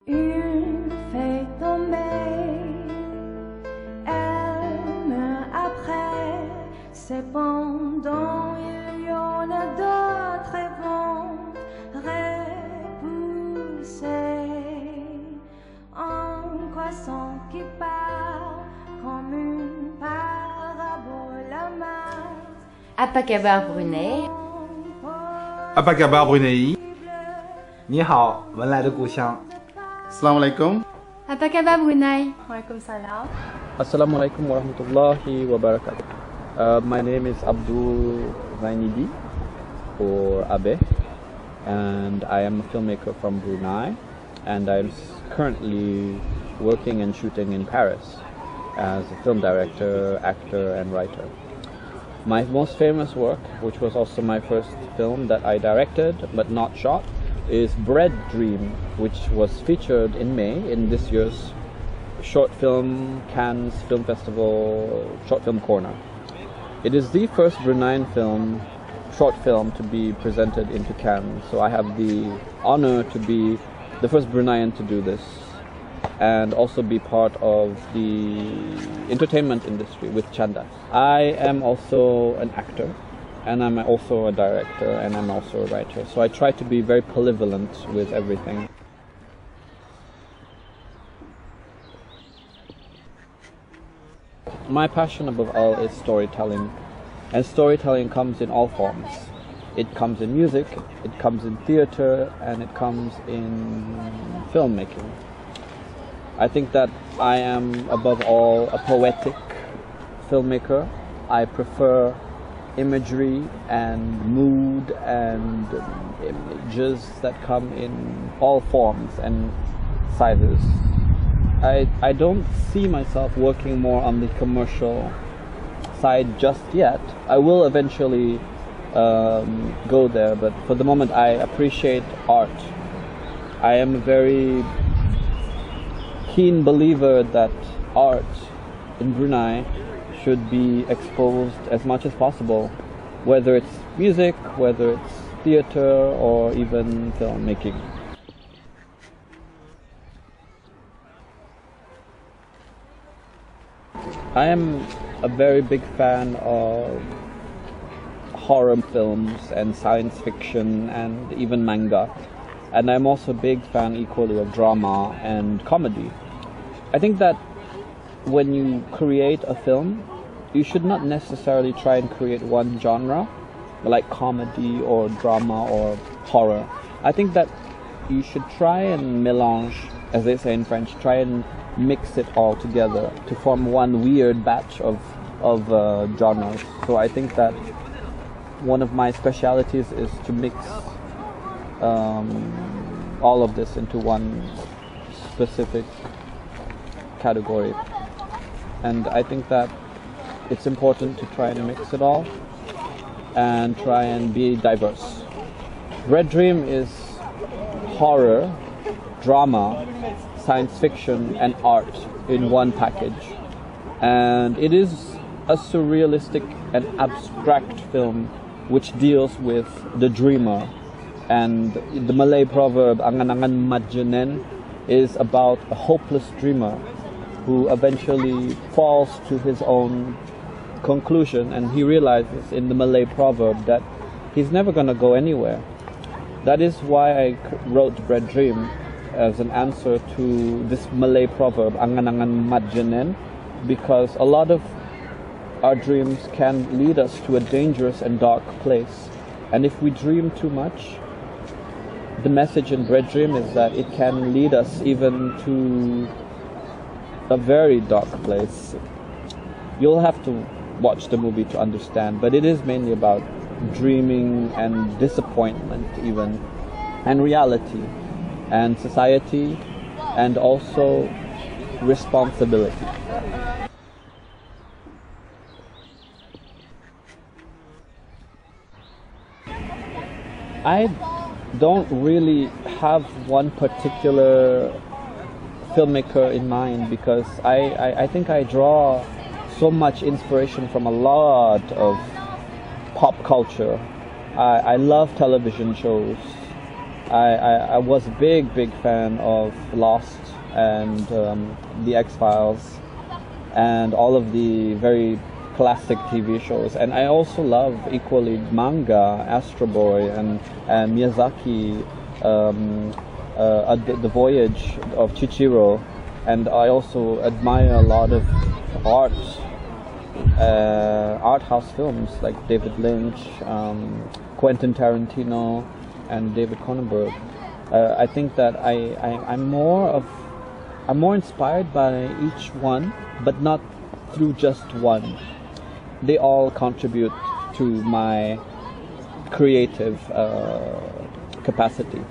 Une fée tombée, elle me après, cependant il y en a d'autres et vont repousser un croissant qui part comme une parabole à Mars. Apa kabar Brunei? Apa kabar Brunei? 你好，文莱的故乡。Assalamu alaikum. Apa kabar Brunei? Waalaikumsalam. Assalamu alaikum warahmatullahi wabarakatuh. My name is Abdul Zainidi, or Abe, and I am a filmmaker from Brunei, and I'm currently working and shooting in Paris as a film director, actor, and writer. My most famous work, which was also my first film that I directed but not shot, is Bread Dream, which was featured in May in this year's Short Film Cannes Film Festival Short Film Corner. It is the first Bruneian short film to be presented into Cannes, so I have the honor to be the first Bruneian to do this and also be part of the entertainment industry with Chanda. I am also an actor, and I'm also a director, and I'm also a writer. So I try to be very polyvalent with everything. My passion above all is storytelling. And storytelling comes in all forms. It comes in music, it comes in theater, and it comes in filmmaking. I think that I am above all a poetic filmmaker. I prefer imagery and mood and images that come in all forms and sizes. I don't see myself working more on the commercial side just yet. I will eventually go there, but for the moment I appreciate art. I am a very keen believer that art in Brunei should be exposed as much as possible, whether it's music, whether it's theater, or even filmmaking. I am a very big fan of horror films and science fiction and even manga, and I'm also a big fan equally of drama and comedy. I think that when you create a film, you should not necessarily try and create one genre, like comedy or drama or horror. I think that you should try and mélange, as they say in French, try and mix it all together to form one weird batch of genres. So I think that one of my specialities is to mix all of this into one specific category. And I think that it's important to try and mix it all and try and be diverse. Red Dream is horror, drama, science fiction, and art in one package. And it is a surrealistic and abstract film which deals with the dreamer. And the Malay proverb, "Angan-angan madjanen," is about a hopeless dreamer who eventually falls to his own conclusion, and he realizes in the Malay proverb that he's never going to go anywhere. That is why I wrote Bread Dream as an answer to this Malay proverb, "Angan-angan madjanen," because a lot of our dreams can lead us to a dangerous and dark place. And if we dream too much, the message in Bread Dream is that it can lead us even to a very dark place. You'll have to watch the movie to understand, but it is mainly about dreaming and disappointment even, and reality, and society, and also responsibility. I don't really have one particular filmmaker in mind, because I think I draw so much inspiration from a lot of pop culture. I love television shows, I was a big fan of Lost and The X-Files and all of the very classic TV shows. And I also love equally manga, Astro Boy and Miyazaki, The Voyage of Chihiro. And I also admire a lot of art house films like David Lynch, Quentin Tarantino, and David Cronenberg. I think that I'm more inspired by each one, but not through just one. They all contribute to my creative capacity.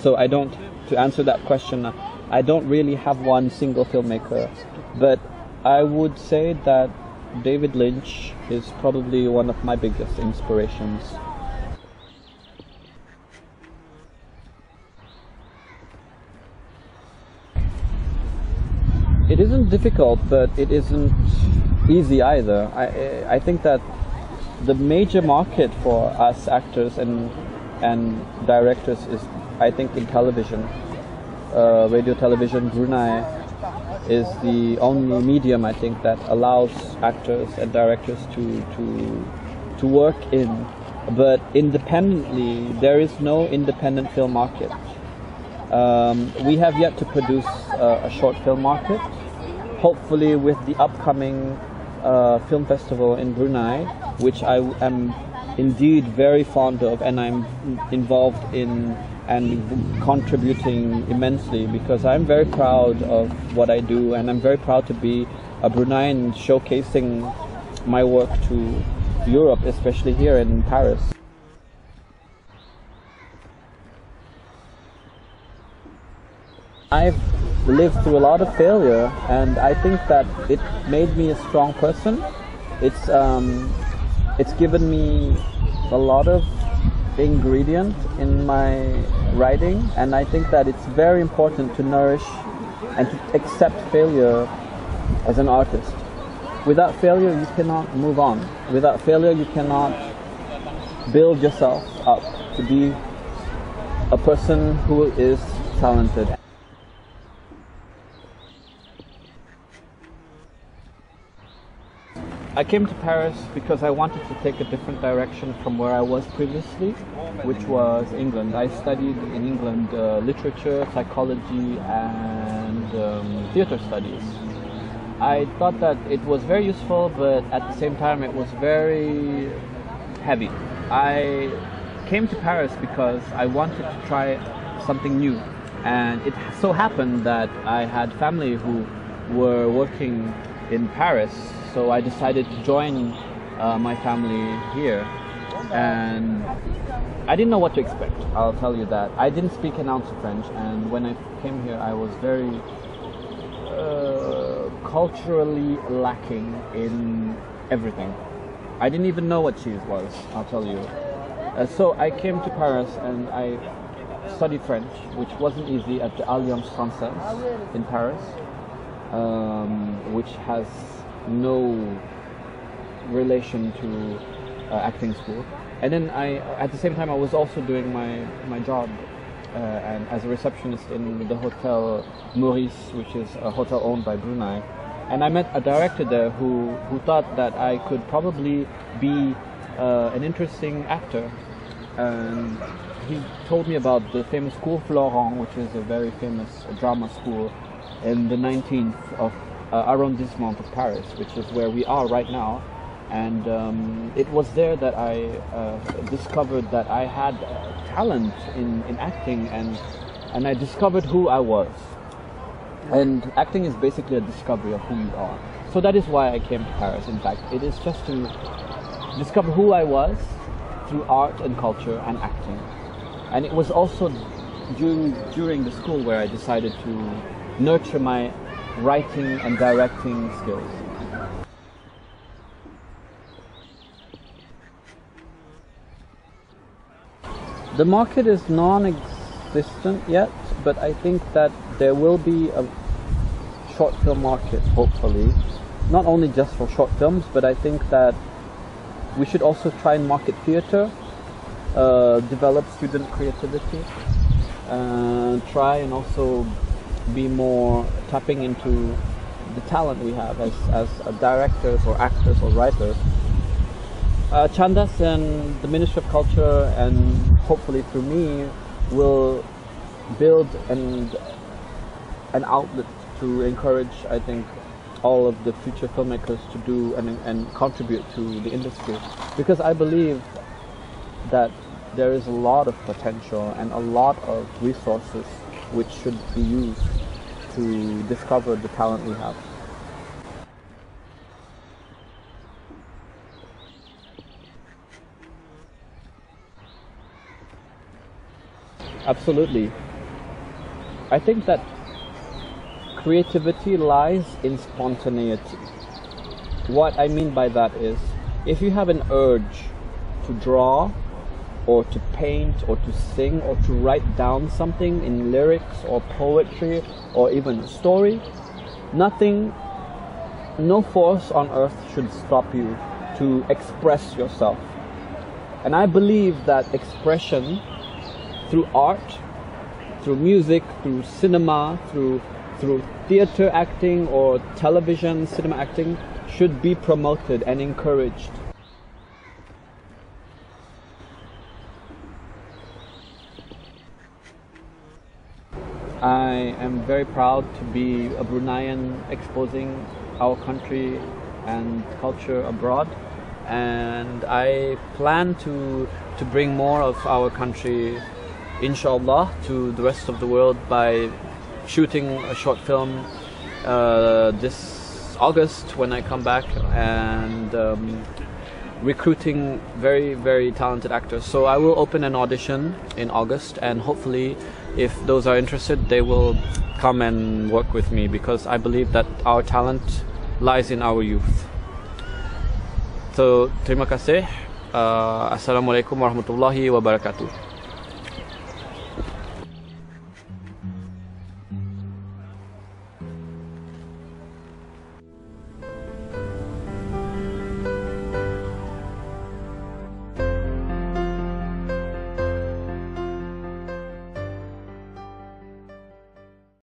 So to answer that question, I don't really have one single filmmaker, but I would say that David Lynch is probably one of my biggest inspirations. It isn't difficult, but it isn't easy either. I think that the major market for us actors and directors is, I think, in television. Radio television. Brunei is the only medium, I think, that allows actors and directors to work in. But independently, there is no independent film market. We have yet to produce a short film market. Hopefully with the upcoming film festival in Brunei, which I am indeed very fond of, and I'm involved in and contributing immensely, because I'm very proud of what I do, and I'm very proud to be a Bruneian showcasing my work to Europe, especially here in Paris. I've lived through a lot of failure, and I think that it made me a strong person. It's given me a lot of ingredient in my writing, and I think that it's very important to nourish and to accept failure as an artist. Without failure, you cannot move on. Without failure, you cannot build yourself up to be a person who is talented. I came to Paris because I wanted to take a different direction from where I was previously, which was England. I studied in England literature, psychology, and theatre studies. I thought that it was very useful, but at the same time it was very heavy. I came to Paris because I wanted to try something new, and it so happened that I had family who were working in Paris, so I decided to join my family here, and I didn't know what to expect, I'll tell you that. I didn't speak an ounce of French, and when I came here I was very culturally lacking in everything. I didn't even know what cheese was, I'll tell you. So I came to Paris and I studied French, which wasn't easy, at the Alliance Française in Paris, which has no relation to acting school. And then at the same time I was also doing my job and as a receptionist in the Hotel Maurice, which is a hotel owned by Brunei. And I met a director there who thought that I could probably be an interesting actor. And he told me about the famous Cours Florent, which is a very famous drama school in the 19th of arrondissement of Paris, which is where we are right now. And it was there that I discovered that I had talent in acting, and I discovered who I was. And acting is basically a discovery of who you are. So that is why I came to Paris, in fact. It is just to discover who I was through art and culture and acting. And it was also during the school where I decided to nurture my writing and directing skills. The market is non-existent yet, but I think that there will be a short film market, hopefully. Not only just for short films, but I think that we should also try and market theatre, develop student creativity, try and also be more tapping into the talent we have as directors or actors or writers. Chandas and the Ministry of Culture, and hopefully through me, will build an outlet to encourage, I think, all of the future filmmakers to do and contribute to the industry, because I believe that there is a lot of potential and a lot of resources which should be used to discover the talent we have. Absolutely. I think that creativity lies in spontaneity. What I mean by that is, if you have an urge to draw or to paint or to sing or to write down something in lyrics or poetry or even a story, no force on earth should stop you to express yourself. And I believe that expression through art, through music, through cinema, through theater acting or television cinema acting should be promoted and encouraged. I am very proud to be a Bruneian exposing our country and culture abroad, and I plan to bring more of our country, inshallah, to the rest of the world by shooting a short film this August when I come back, and recruiting very, very talented actors. So I will open an audition in August, and hopefully if those are interested, they will come and work with me, because I believe that our talent lies in our youth. So terima kasih. Assalamualaikum warahmatullahi wabarakatuh.